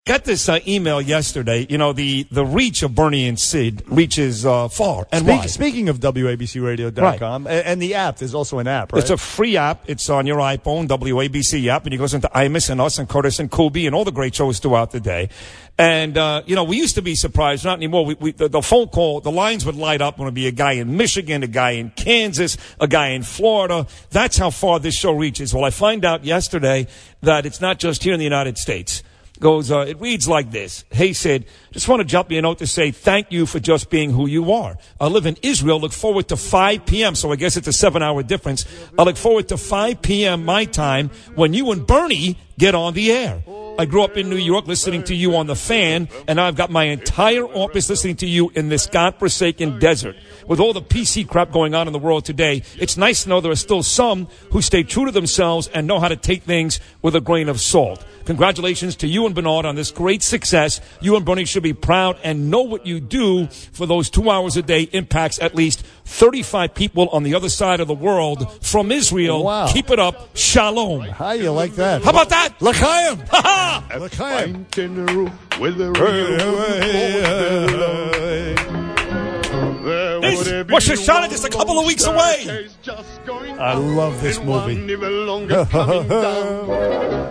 Got this email yesterday. You know, the reach of Bernie and Sid reaches far and wide. Speaking of WABCRadio.com, and the app, there's also an app, right? It's a free app. It's on your iPhone, WABC app, and you go into Imus and us and Curtis and Kubi and all the great shows throughout the day. And, we used to be surprised, not anymore. The phone call, the lines would light up when it would be a guy in Michigan, a guy in Kansas, a guy in Florida. That's how far this show reaches. Well, I find out yesterday that it's not just here in the United States. It reads like this. Hey, Sid, just want to drop you a note to say thank you for just being who you are. I live in Israel. Look forward to 5 p.m., so I guess it's a 7-hour difference. I look forward to 5 p.m. my time when you and Bernie get on the air. I grew up in New York listening to you on The Fan, and I've got my entire office listening to you in this godforsaken desert. With all the PC crap going on in the world today, it's nice to know there are still some who stay true to themselves and know how to take things with a grain of salt. Congratulations to you and Bernard on this great success. You and Bernie should be proud and know what you do for those 2 hours a day impacts at least 35 people on the other side of the world from Israel. Wow. Keep it up. Shalom. How you like that? How about that? L'chaim. Ha-ha! L'chaim. Rosh Hashanah just a couple of weeks away. I love this movie.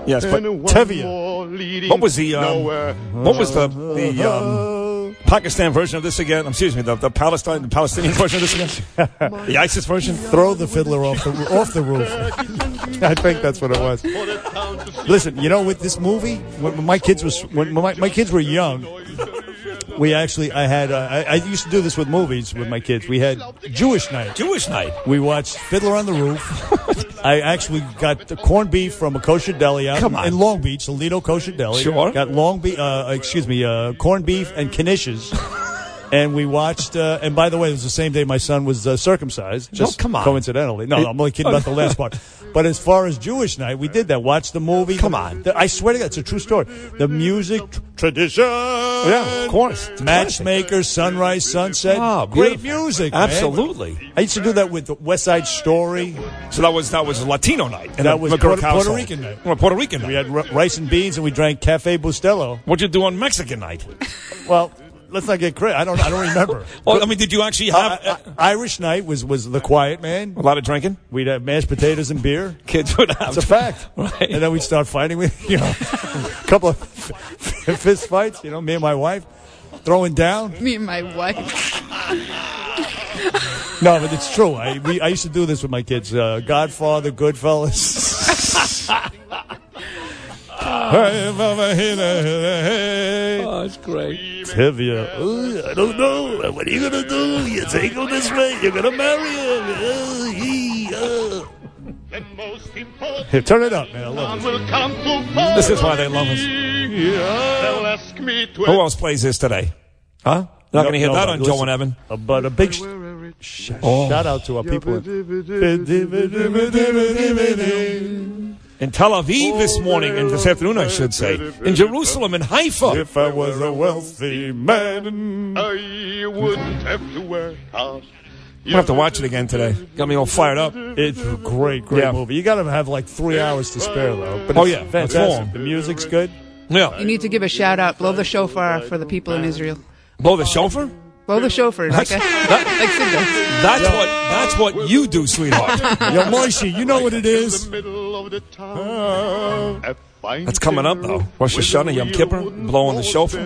Yes, but Tevye. what was the Pakistan version of this again? Excuse me, the Palestinian version of this again? The ISIS version? Throw the fiddler off the roof. I think that's what it was. Listen, you know, with this movie, when my kids were young, I used to do this with movies with my kids. We had Jewish night. We watched Fiddler on the Roof. I actually got the corned beef from a kosher deli out in Long Beach, Alito Kosher Deli. Sure. Got corned beef and knishes. And we watched, and by the way, it was the same day my son was circumcised. Just coincidentally. No, I'm only kidding about the last part. But as far as Jewish night, we did that. Watched the movie. Come on. I swear to God, it's a true story. The music, tradition. Yeah, of course. Matchmaker, sunrise, sunset. Oh, great music, man. Absolutely. I used to do that with the West Side Story. So that was Latino night. And that was Puerto Rican night. Well, Puerto Rican night. We had rice and beans, and we drank Cafe Bustelo. What'd you do on Mexican night? Well, let's not get crazy. I don't remember. Well, I mean, did you actually have Irish night was the quiet man. A lot of drinking? We'd have mashed potatoes and beer. Kids would have. It's a fact. Right. And then we'd start fighting with, a couple of fist fights, me and my wife, throwing down. Me and my wife. No, but it's true. I used to do this with my kids. Godfather, Goodfellas. Oh, it's great. Tevye. I don't know. What are you going to do? You take him this way. You're going to marry him. Here, turn it up, man. I love it. This is why they love us. Who else plays this today? Huh? You're not going to hear that on Joe and Evan. But a big shout out to our people. In Tel Aviv this morning, and this afternoon, I should say. In Jerusalem, in Haifa. If I was a wealthy man, I wouldn't have to work hard. I'm going to have to watch it again today. Got me all fired up. It's a great movie. You got to have like 3 hours to spare, though. But it's fantastic. It's long. The music's good. Yeah. You need to give a shout out. Blow the shofar for the people in Israel. Blow the shofar? Blow the shofar. Like Sid does. That's what you do, sweetheart. Yo, Moshe, you know what it is. That's coming up, though. Rosh Hashanah, Yom Kippur, blowing the shofar.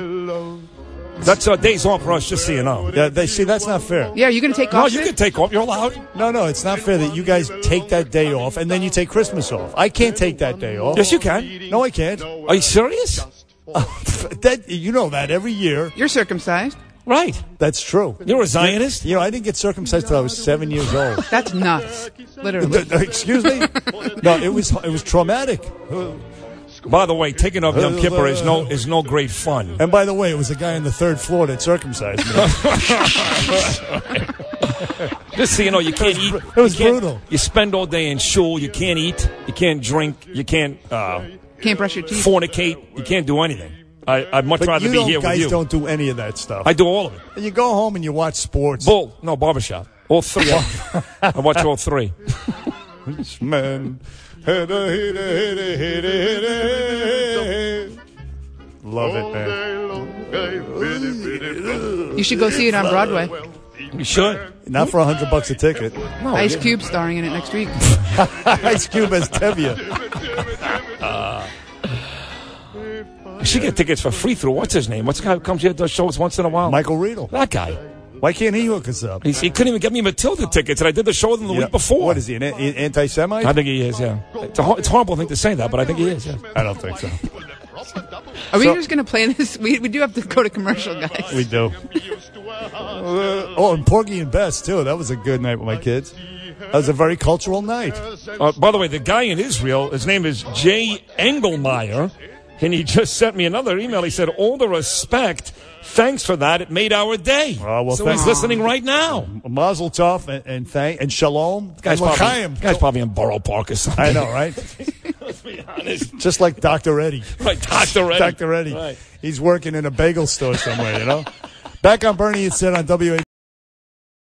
That's days off for us, just so you know. Yeah, that's not fair. Yeah, you're going to take off? No, you can take off. You're allowed. No, it's not fair that you guys take that day off and then you take Christmas off. I can't take that day off. Yes, you can. No, I can't. Are you serious? You know that every year. You're circumcised. Right. That's true. You're a Zionist? I didn't get circumcised till I was 7 years old. That's nuts. Literally. Excuse me? No, it was traumatic. By the way, taking off Yom Kippur is no great fun. And by the way, it was a guy on the third floor that circumcised me. Just so you know, you can't eat. It was brutal. You spend all day in shul. You can't eat. You can't drink. You can't brush your teeth. Fornicate. You can't do anything. I'd much rather be here with you. You guys don't do any of that stuff. I do all of it. And you go home and you watch sports. Barbershop. All three. I watch all three. This man. Love it, man. You should go see it on Broadway. You should. Not for $100 a ticket. No, Ice Cube starring in it next week. Ice Cube as Tevye. You should get tickets for free through. What's his name? What's the guy who comes here and does shows once in a while? Michael Riedel. That guy. Why can't he hook us up? He couldn't even get me Matilda tickets, and I did the show with him the week before. What is he, an anti-Semite? I think he is, yeah. It's a horrible thing to say that, but I think he is, yeah. I don't think so. Are we just going to play this? We do have to go to commercial, guys. We do. And Porgy and Bess, too. That was a good night with my kids. That was a very cultural night. By the way, the guy in Israel, his name is Jay Engelmeyer, and he just sent me another email. He said, all the respect. Thanks for that. It made our day. So he's listening right now. Mazel tov and shalom. Guy's probably in Borough Park or something. I know, right? Let's be honest. Just like Dr. Eddie. Right, Dr. Eddie. Dr. Eddie. Right. He's working in a bagel store somewhere, you know? Back on Bernie and Sid on WA.